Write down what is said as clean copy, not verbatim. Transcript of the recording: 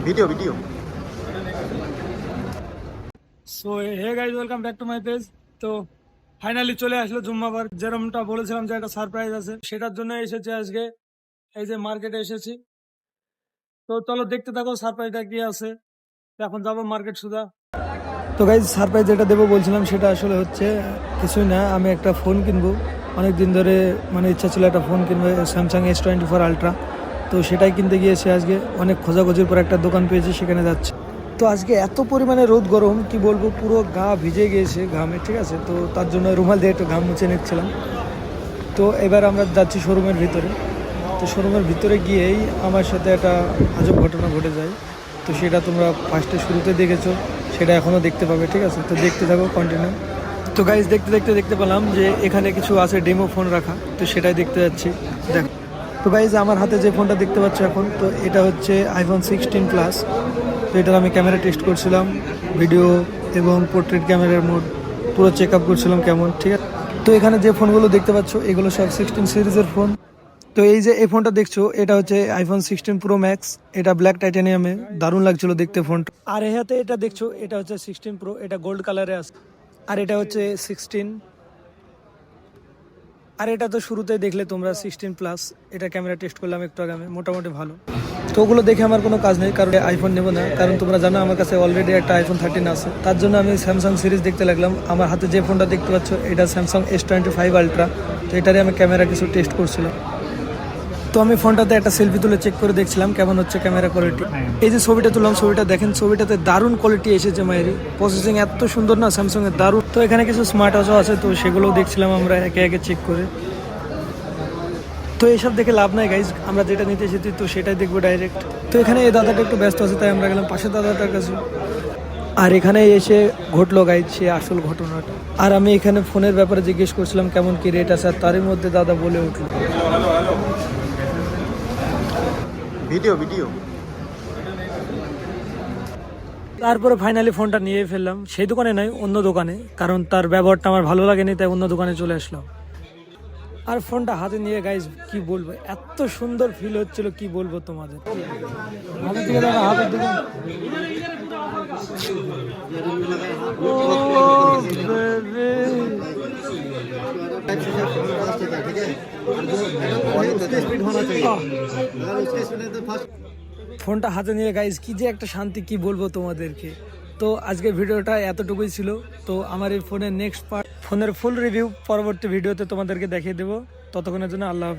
Video video. So hey guys, welcome back to my page. তো finally চলে আসলো জুম্মাবার, যেরকমটা বলেছিলাম যে একটা সারপ্রাইজ আছে, সেটার জন্য এসেছি আজকে। এই যে মার্কেটে এসেছি, তো চলো দেখতে থাকো সারপ্রাইজটা কি আছে। এখন যাবো মার্কেট সুদা। তো গাইজ, সারপ্রাইজ যেটা দেবো বলছিলাম সেটা আসলে হচ্ছে কিছুই না, আমি একটা ফোন কিনবো। অনেক দিন ধরে মানে ইচ্ছা ছিল একটা ফোন কিনবো, স্যামসাং S24 আলট্রা। তো সেটাই কিনতে গিয়েছে আজকে, অনেক খোঁজাখুঁজির পর একটা দোকান পেয়েছি, সেখানে যাচ্ছে। তো আজকে এত পরিমাণে রোদ গরম কি বলবো, পুরো গা ভিজে গিয়েছে ঘামে, ঠিক আছে। তো তার জন্য রুমাল দিয়ে একটু ঘাম মুছে নিচ্ছিলাম। তো এবার আমরা যাচ্ছি শোরুমের ভিতরে। তো শোরুমের ভিতরে গিয়েই আমার সাথে একটা আজব ঘটনা ঘটে যায়। তো সেটা তোমরা ফার্স্টে শুরুতে দেখেছো, সেটা এখনও দেখতে পাবে, ঠিক আছে। তো দেখতে থাকো, কন্টিনিউ। তো গাইজ, দেখতে পেলাম যে এখানে কিছু আছে ডেমো ফোন রাখা, তো সেটাই দেখতে যাচ্ছি। দেখো তো গাইজ, আমার হাতে যে ফোনটা দেখতে পাচ্ছ এখন, তো এটা হচ্ছে iPhone 16 প্লাস। তো এটার আমি ক্যামেরা টেস্ট করছিলাম, ভিডিও এবং পোর্ট্রেট ক্যামেরার মোড পুরো চেক আপ করছিলাম কেমন, ঠিক আছে। তো এখানে যে ফোনগুলো দেখতে পাচ্ছ এগুলো সব 16 সিরিজের ফোন। তো এই যে এই ফোনটা দেখছো, এটা হচ্ছে iPhone 16 Pro Max। এটা ব্ল্যাক টাইটানিয়ামে, দারুণ লাগছিল দেখতে ফোনটা। আর এই হাতে এটা দেখছো, এটা হচ্ছে 16 Pro, এটা গোল্ড কালারে আছে। আর এটা হচ্ছে 16। আর এটা তো শুরুতে দেখলে তোমরা 16 প্লাস। এটা ক্যামেরা টেস্ট করলাম একটু আগে, মোটামুটি ভালো। তো ওগুলো দেখে আমার কোনো কাজ নেই, কারণ আইফোন নেবো না, কারণ তোমরা জানো আমার কাছে অলরেডি একটা iPhone 13 আছে। তার জন্য আমি স্যামসাং সিরিজ দেখতে লাগলাম। আমার হাতে যে ফোনটা দেখতে পাচ্ছ এটা স্যামসাং S25 আলট্রা। তো এটারে আমি ক্যামেরা কিছু টেস্ট করছিলাম। তো আমি ফোনটাতে একটা সেলফি তুলে চেক করে দেখছিলাম কেমন হচ্ছে ক্যামেরা কোয়ালিটি। এই যে ছবিটা তুললাম, ছবিটা দেখেন, ছবিটাতে দারুণ কোয়ালিটি এসেছে মায়েরি। প্রসেসিং এত সুন্দর না স্যামসাং এর, দারুণ। তো এখানে কিছু স্মার্ট ওয়াচও আছে, তো সেগুলোও দেখছিলাম আমরা একে একে চেক করে। তো এইসব দেখে লাভ নাই গাইজ, আমরা যেটা নিতে এসেছি তো সেটাই দেখবো ডাইরেক্ট। তো এখানে এই দাদাটা একটু ব্যস্ত আছে, তাই আমরা গেলাম পাশের দাদাটার কাছে। আর এখানে এসে ঘটলো গাইজ সে আসল ঘটনাটা। আর আমি এখানে ফোনের ব্যাপারে জিজ্ঞেস করছিলাম কেমন কি রেট আছে, আর তারই মধ্যে দাদা বলে উঠলো ভিডিও ভিডিও। তারপরে ফাইনালি ফোনটা নিয়ে ফেললাম, সেই দোকানে নয়, অন্য দোকানে, কারণ তার ব্যবহারটা আমার ভালো লাগেনি, তাই অন্য দোকানে চলে আসলাম। আর ফোনটা হাতে নিয়ে গাইজ কি বলবো, এত সুন্দর ফিল হচ্ছিল, কি বলবো তোমাদের। হাতের দিকে দেখো, হাতের দিকে। ফোনটা হাতে নিয়ে গাইজ কি যে একটা শান্তি, কি বলবো তোমাদেরকে। তো আজকের ভিডিওটা এতটুকুই ছিল। তো আমার এই ফোনের নেক্সট পার্ট, ফোনের ফুল রিভিউ পরবর্তী ভিডিওতে তোমাদেরকে দেখিয়ে দেবো। ততক্ষণের জন্য আল্লাহ হাফেজ।